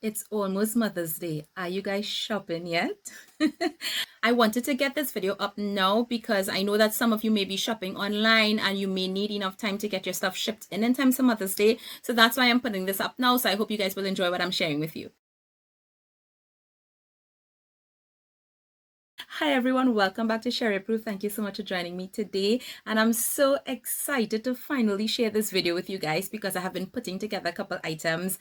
It's almost Mother's Day. Are you guys shopping yet? I wanted to get this video up now because I know that some of you may be shopping online and you may need enough time to get your stuff shipped in time for Mother's Day. So that's why I'm putting this up now. So I hope you guys will enjoy what I'm sharing with you. Hi everyone, welcome back to Sheri Approved. Thank you so much for joining me today, and I'm so excited to finally share this video with you guys because I have been putting together a couple items,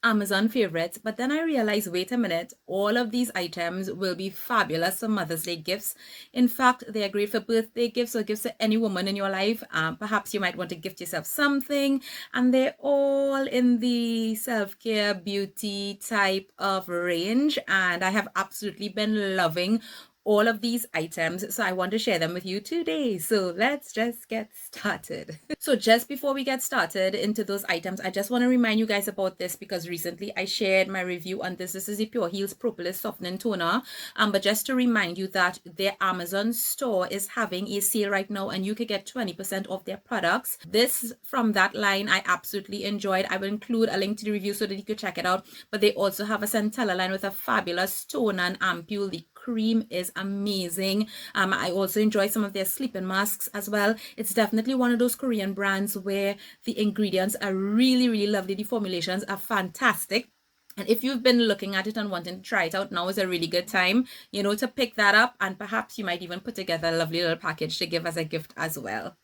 Amazon favorites, but then I realized, wait a minute, all of these items will be fabulous for Mother's Day gifts. In fact, they are great for birthday gifts or gifts to any woman in your life. Perhaps you might want to gift yourself something, and they're all in the self-care beauty type of range, and I have absolutely been loving all of these items, so I want to share them with you today. So let's just get started. So just before we get started into those items, I just want to remind you guys about this because recently I shared my review on this. This is the PureHeals Propolis Softening Toner. But just to remind you that their Amazon store is having a sale right now and you could get 20% off their products. This from that line I absolutely enjoyed. I will include a link to the review so that you could check it out. But they also have a Centella line with a fabulous toner and ampoule. The cream is amazing. I also enjoy some of their sleeping masks as well. It's definitely one of those Korean brands where the ingredients are really lovely. The formulations are fantastic. And if you've been looking at it and wanting to try it out, now is a really good time, to pick that up. And perhaps you might even put together a lovely little package to give as a gift as well.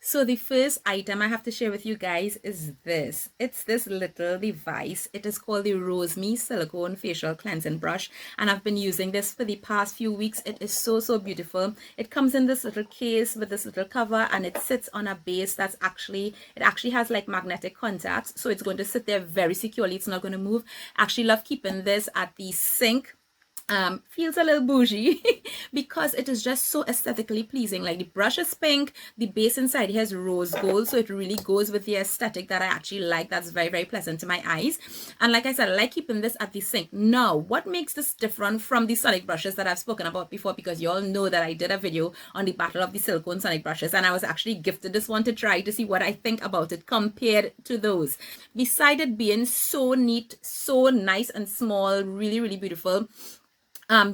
So the first item I have to share with you guys is this. It's this little device. It is called the Rosemi Silicone Facial Cleansing Brush. And I've been using this for the past few weeks. It is so beautiful. It comes in this little case with this little cover and it sits on a base it actually has like magnetic contacts. So it's going to sit there very securely. It's not going to move. I actually love keeping this at the sink. Feels a little bougie because it is just so aesthetically pleasing. Like the brush is pink, the base inside here has rose gold, so it really goes with the aesthetic that I actually like. That's very pleasant to my eyes. And like I said, I like keeping this at the sink. Now, what makes this different from the sonic brushes that I've spoken about before, because you all know that I did a video on the battle of the silicone sonic brushes and I was actually gifted this one to try to see what I think about it compared to those. Beside it being so neat, so nice and small, really beautiful,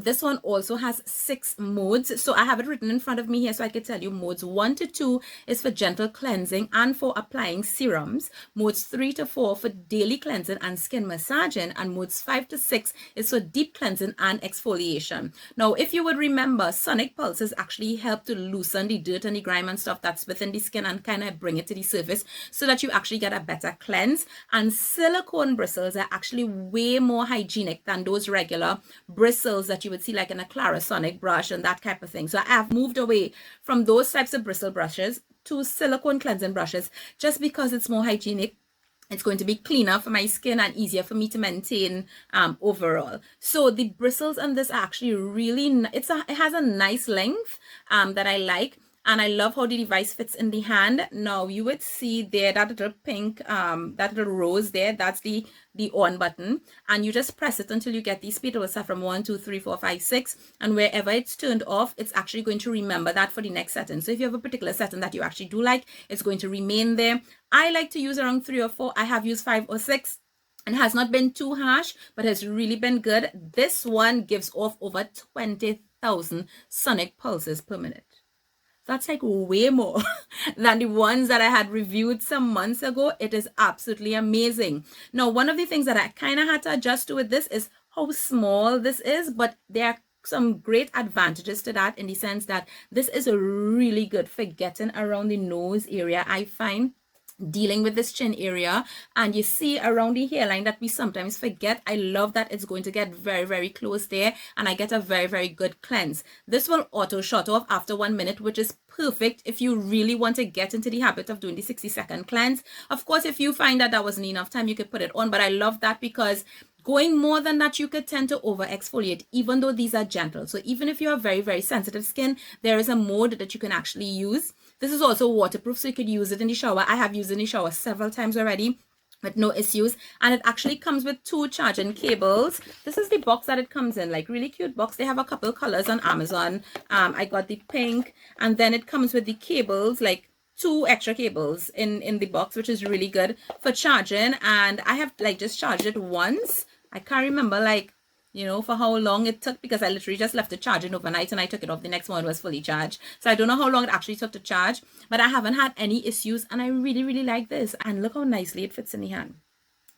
this one also has 6 modes. So I have it written in front of me here so I can tell you. Modes 1 to 2 is for gentle cleansing and for applying serums. Modes 3 to 4 for daily cleansing and skin massaging. And modes 5 to 6 is for deep cleansing and exfoliation. Now, if you would remember, sonic pulses actually help to loosen the dirt and the grime and stuff that's within the skin and kind of bring it to the surface so that you actually get a better cleanse. And silicone bristles are actually way more hygienic than those regular bristles that you would see like in a Clarisonic brush and that type of thing. So I have moved away from those types of bristle brushes to silicone cleansing brushes just because it's more hygienic. It's going to be cleaner for my skin and easier for me to maintain overall. So the bristles on this are actually really, it has a nice length that I like. And I love how the device fits in the hand. Now you would see there that little pink, that little rose there, that's the on button. And you just press it until you get the speed. It will start from 1, 2, 3, 4, 5, 6. And wherever it's turned off, it's actually going to remember that for the next setting. So if you have a particular setting that you actually do like, it's going to remain there. I like to use around 3 or 4. I have used 5 or 6. And has not been too harsh, but has really been good. This one gives off over 20,000 sonic pulses per minute. That's like way more than the ones that I had reviewed some months ago. It is absolutely amazing. Now, one of the things that I kind of had to adjust to with this is how small this is, but there are some great advantages to that in the sense that this is really good for getting around the nose area, I find. Dealing with this chin area, and you see around the hairline that we sometimes forget. I love that it's going to get very close there and I get a very good cleanse. This will auto shut off after 1 minute, which is perfect if you really want to get into the habit of doing the 60-second cleanse. Of course, if you find that wasn't enough time, you could put it on, but I love that because going more than that, you could tend to over exfoliate, even though these are gentle. So even if you have very sensitive skin, there is a mode that you can actually use. This is also waterproof, so you could use it in the shower. I have used it in the shower several times already with no issues, and it actually comes with 2 charging cables. This is the box that it comes in, like really cute box. They have a couple colors on Amazon. I got the pink, and then it comes with the cables, like 2 extra cables in the box, which is really good for charging. And I have like just charged it once. I can't remember like, you know, for how long it took, because I literally just left it charging overnight and I took it off the next morning, it was fully charged. So I don't know how long it actually took to charge, but I haven't had any issues and I really, really like this. And look how nicely it fits in the hand.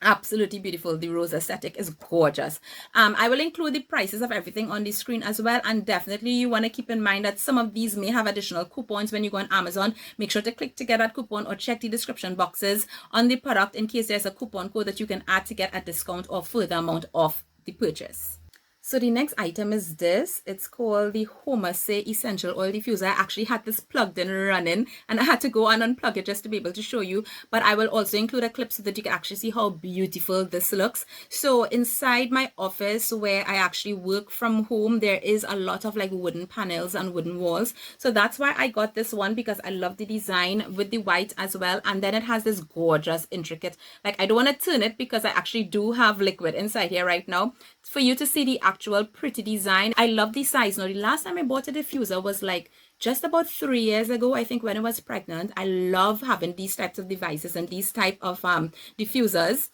Absolutely beautiful. The rose aesthetic is gorgeous. I will include the prices of everything on the screen as well, and definitely you want to keep in mind that some of these may have additional coupons when you go on Amazon. Make sure to click to get that coupon or check the description boxes on the product in case there's a coupon code that you can add to get a discount or further amount off the purchase. So the next item is this. It's called the Homsay Essential Oil Diffuser. I actually had this plugged in running and I had to go and unplug it just to be able to show you. But I will also include a clip so that you can actually see how beautiful this looks. So inside my office where I actually work from home, there is a lot of like wooden panels and wooden walls. So that's why I got this one, because I love the design with the white as well. And then it has this gorgeous intricate, like I don't want to turn it because I actually do have liquid inside here right now for you to see the actual pretty design. I love the size. Now the last time I bought a diffuser was like just about 3 years ago, I think, when I was pregnant. I love having these types of devices and these type of diffusers.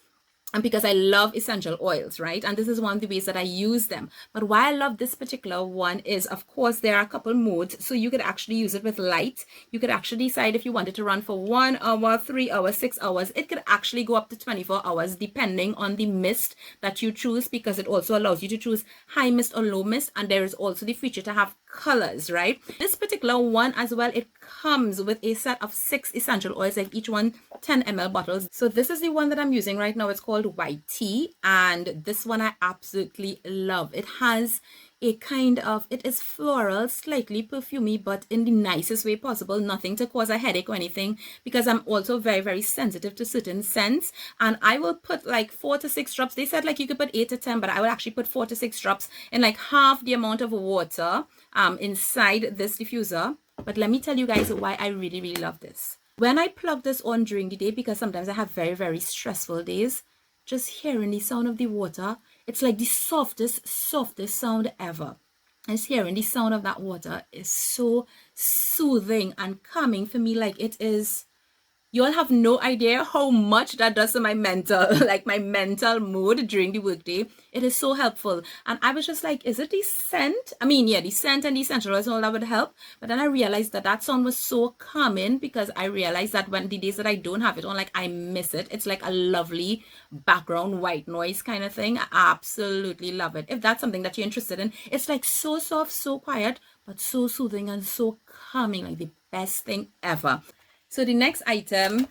And because I love essential oils, right? And this is one of the ways that I use them. But why I love this particular one is, of course, there are a couple modes. So you could actually use it with light. You could actually decide if you wanted to run for 1 hour, 3 hours, 6 hours. It could actually go up to 24 hours depending on the mist that you choose, because it also allows you to choose high mist or low mist. And there is also the feature to have colors, right? This particular one as well, it comes with a set of 6 essential oils, like each one 10 ml bottles. So this is the one that I'm using right now. It's called White Tea, and this one I absolutely love. It has a kind of, it is floral, slightly perfumey, but in the nicest way possible, nothing to cause a headache or anything, because I'm also very, very sensitive to certain scents. And I will put like 4 to 6 drops. They said like you could put 8 to 10, but I will actually put 4 to 6 drops in like half the amount of water inside this diffuser. But let me tell you guys why I really, really love this. When I plug this on during the day, because sometimes I have very, very stressful days, just hearing the sound of the water, it's like the softest sound ever. And hearing the sound of that water is so soothing and calming for me. Like it is, you'll have no idea how much that does to my mental, like my mental mood during the workday. It is so helpful. And I was just like, is it the scent? I mean, yeah, the scent and the essential oils and all that would help. But then I realized that that sound was so calming, because I realized that when the days that I don't have it on, like I miss it. It's like a lovely background white noise kind of thing. I absolutely love it. If that's something that you're interested in, it's like so soft, so quiet, but so soothing and so calming, like the best thing ever. So the next item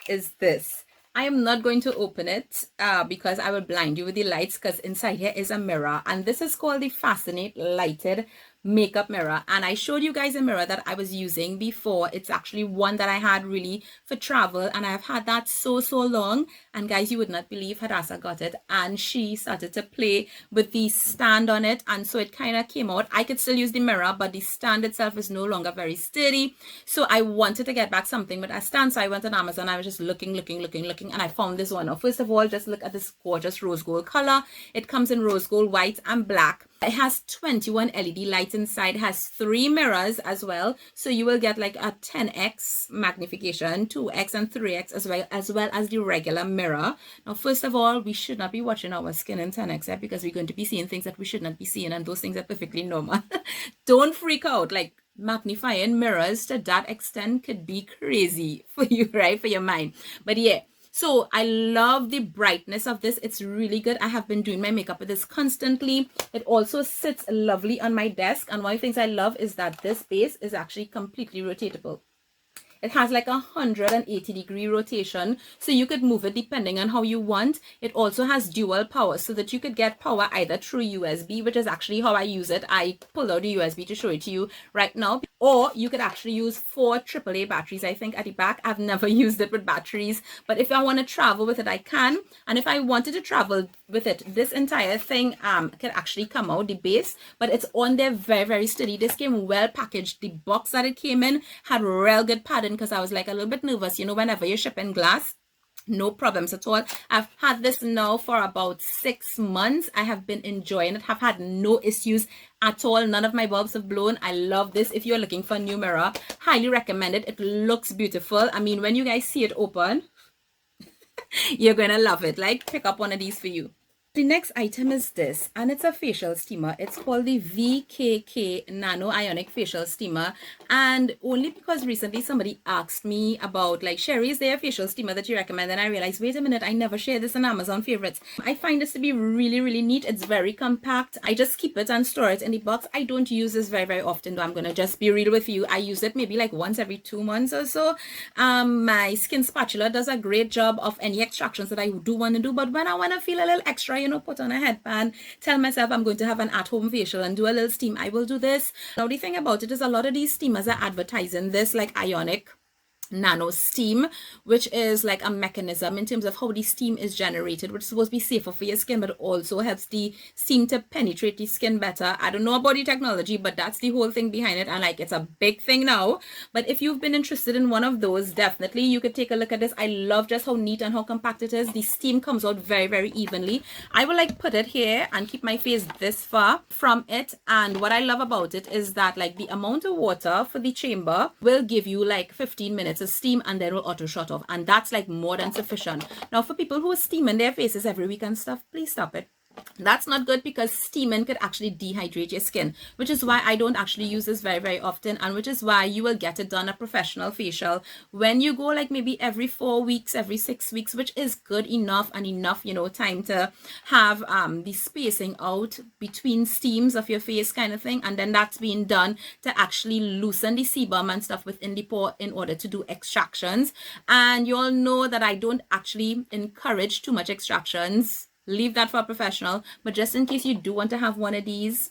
is this. I am not going to open it because I will blind you with the lights, because inside here is a mirror, and this is called the Fascinate lighted makeup mirror. And I showed you guys a mirror that I was using before. It's actually one that I had really for travel, and I've had that so long. And guys, you would not believe Hadassah got it and she started to play with the stand on it, and so it kind of came out. I could still use the mirror, but the stand itself is no longer very sturdy. So I wanted to get back something with a stand, so I went on Amazon. I was just looking, and I found this one. Now, first of all, just look at this gorgeous rose gold color. It comes in rose gold, white, and black. It has 21 LED lights inside. It has 3 mirrors as well, so you will get like a 10x magnification, 2x and 3x, as well as the regular mirror. Now, first of all, we should not be watching our skin in 10x because we're going to be seeing things that we should not be seeing, and those things are perfectly normal. Don't freak out. Like, magnifying mirrors to that extent could be crazy for you, right? For your mind. But yeah. So I love the brightness of this. It's really good. I have been doing my makeup with this constantly. It also sits lovely on my desk. And one of the things I love is that this base is actually completely rotatable. It has like 180-degree rotation, so you could move it depending on how you want. It also has dual power, so that you could get power either through USB, which is actually how I use it. I pulled out the USB to show it to you right now. Or you could actually use 4 AAA batteries, I think, at the back. I've never used it with batteries, but if I want to travel with it, I can. And if I wanted to travel with it, this entire thing can actually come out, the base, but it's on there very sturdy. This came well packaged. The box that it came in had real good padding, because I was like a little bit nervous, you know, whenever you're shipping glass, No problems at all. I've had this now for about 6 months. I have been enjoying it. Have had no issues at all. None of my bulbs have blown. I love this. If you're looking for a new mirror, highly recommend it. It looks beautiful. I mean, when you guys see it open, you're gonna love it. Like, pick up one of these for you. The next item is this, and it's a facial steamer. It's called the VKK Nano Ionic Facial Steamer. And only because recently somebody asked me about, like, Sheri, is there a facial steamer that you recommend? And I realized, wait a minute, I never share this in Amazon favorites. I find this to be really, really neat. It's very compact. I just keep it and store it in the box. I don't use this very, very often, though. I'm going to just be real with you. I use it maybe like once every 2 months or so. My skin spatula does a great job of any extractions that I do want to do. But when I want to feel a little extra, put on a headband, tell myself I'm going to have an at-home facial and do a little steam, I will do this. Now, the thing about it is a lot of these steamers are advertising this, like Ionic Nano steam, which is like a mechanism in terms of how the steam is generated, which is supposed to be safer for your skin, but also helps the steam to penetrate the skin better. I don't know about the technology, but that's the whole thing behind it, and like it's a big thing now. But if you've been interested in one of those, definitely you could take a look at this. I love just how neat and how compact it is. The steam comes out very, very evenly. I will like put it here and keep my face this far from it, and what I love about it is that like the amount of water for the chamber will give you like 15 minutes of steam, and then will auto shut off, and that's like more than sufficient. Now, for people who are steaming their faces every week and stuff, please stop it. That's not good, because steaming could actually dehydrate your skin, which is why I don't actually use this very, very often, and which is why you will get it done a professional facial when you go like maybe every 4 weeks, every 6 weeks, which is good enough and enough, time to have the spacing out between steams of your face kind of thing. And then that's being done to actually loosen the sebum and stuff within the pore in order to do extractions. And you all know that I don't actually encourage too much extractions. Leave that for a professional, but just in case you do want to have one of these,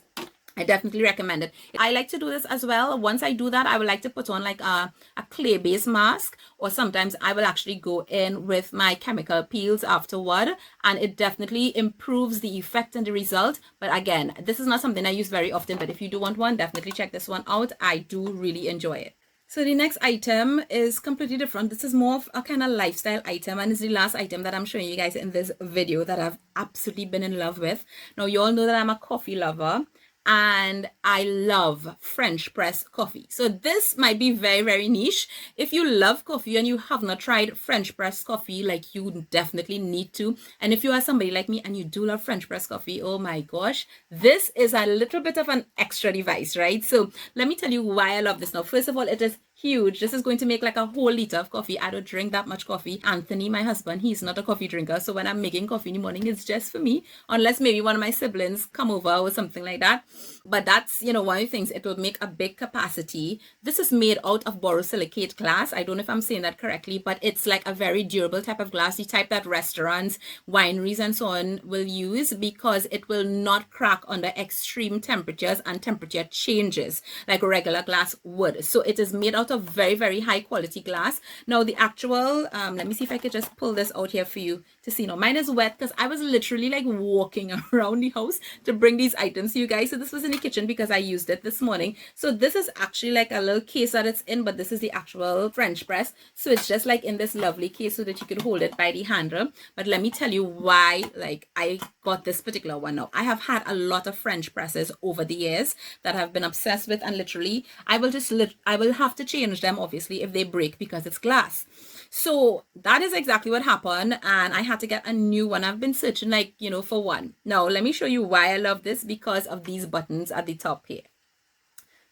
I definitely recommend it. I like to do this as well. Once I do that, I would like to put on like a clay-based mask, or sometimes I will actually go in with my chemical peels afterward, and it definitely improves the effect and the result. But again, this is not something I use very often, but if you do want one, definitely check this one out. I do really enjoy it. So the next item is completely different. This is more of a kind of lifestyle item, and it's the last item that I'm showing you guys in this video that I've absolutely been in love with. Now, you all know that I'm a coffee lover, and I love French press coffee. So this might be very, very niche. If you love coffee and you have not tried French press coffee, like, you definitely need to. And if you are somebody like me and you do love French press coffee, oh my gosh, this is a little bit of an extra device, right? So let me tell you why I love this. Now, first of all, it is huge. This is going to make like a whole liter of coffee. I don't drink that much coffee. Anthony, my husband, he's not a coffee drinker, so when I'm making coffee in the morning, it's just for me, unless maybe one of my siblings come over or something like that. But that's, one of the things. It will make a big capacity. This is made out of borosilicate glass. I don't know if I'm saying that correctly, but it's like a very durable type of glass, the type that restaurants, wineries, and so on will use, because it will not crack under extreme temperatures and temperature changes like regular glass would. So it is made out of very, very high quality glass. Now, the actual let me see if I could just pull this out here for you to see. Now, mine is wet because I was literally like walking around the house to bring these items to you guys. So this was in the kitchen because I used it this morning. So this is actually like a little case that it's in, but this is the actual French press. So it's just like in this lovely case so that you can hold it by the handle. But let me tell you why like I got this particular one. Now, I have had a lot of French presses over the years that I've been obsessed with, and literally I will have to change them obviously if they break because it's glass. So that is exactly what happened, and I had to get a new one. I've been searching like for one. Now let me show you why I love this, because of these buttons at the top here.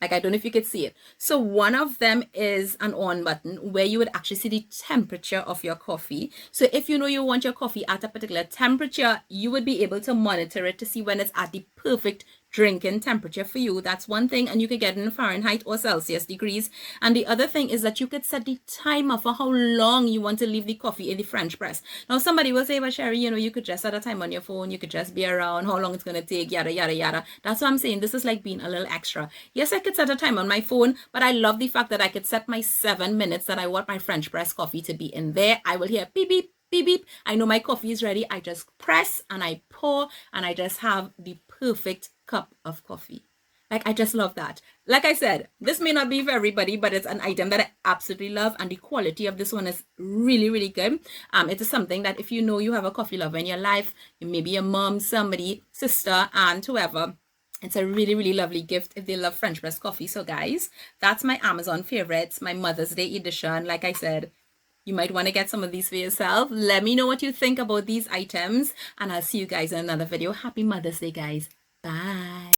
Like, I don't know if you could see it. So one of them is an on button where you would actually see the temperature of your coffee. So if you want your coffee at a particular temperature, you would be able to monitor it to see when it's at the perfect drinking temperature for you. That's one thing, and you could get it in Fahrenheit or Celsius degrees. And the other thing is that you could set the timer for how long you want to leave the coffee in the French press. Now, somebody will say, well, Sheri, you could just set a time on your phone, you could just be around, how long it's going to take, yada, yada, yada. That's what I'm saying. This is like being a little extra. Yes, I could set a time on my phone, but I love the fact that I could set my 7 minutes that I want my French press coffee to be in there. I will hear beep, beep, beep, beep. I know my coffee is ready. I just press and I pour, and I just have the perfect cup of coffee. Like, I just love that. Like I said, this may not be for everybody, but it's an item that I absolutely love. And the quality of this one is really, really good. It is something that if you know you have a coffee lover in your life, maybe your mom, somebody, sister, aunt, whoever, it's a really, really lovely gift if they love French press coffee. So guys, that's my Amazon favorites, my Mother's Day edition. Like I said, you might want to get some of these for yourself. Let me know what you think about these items, and I'll see you guys in another video. Happy Mother's Day, guys. Bye.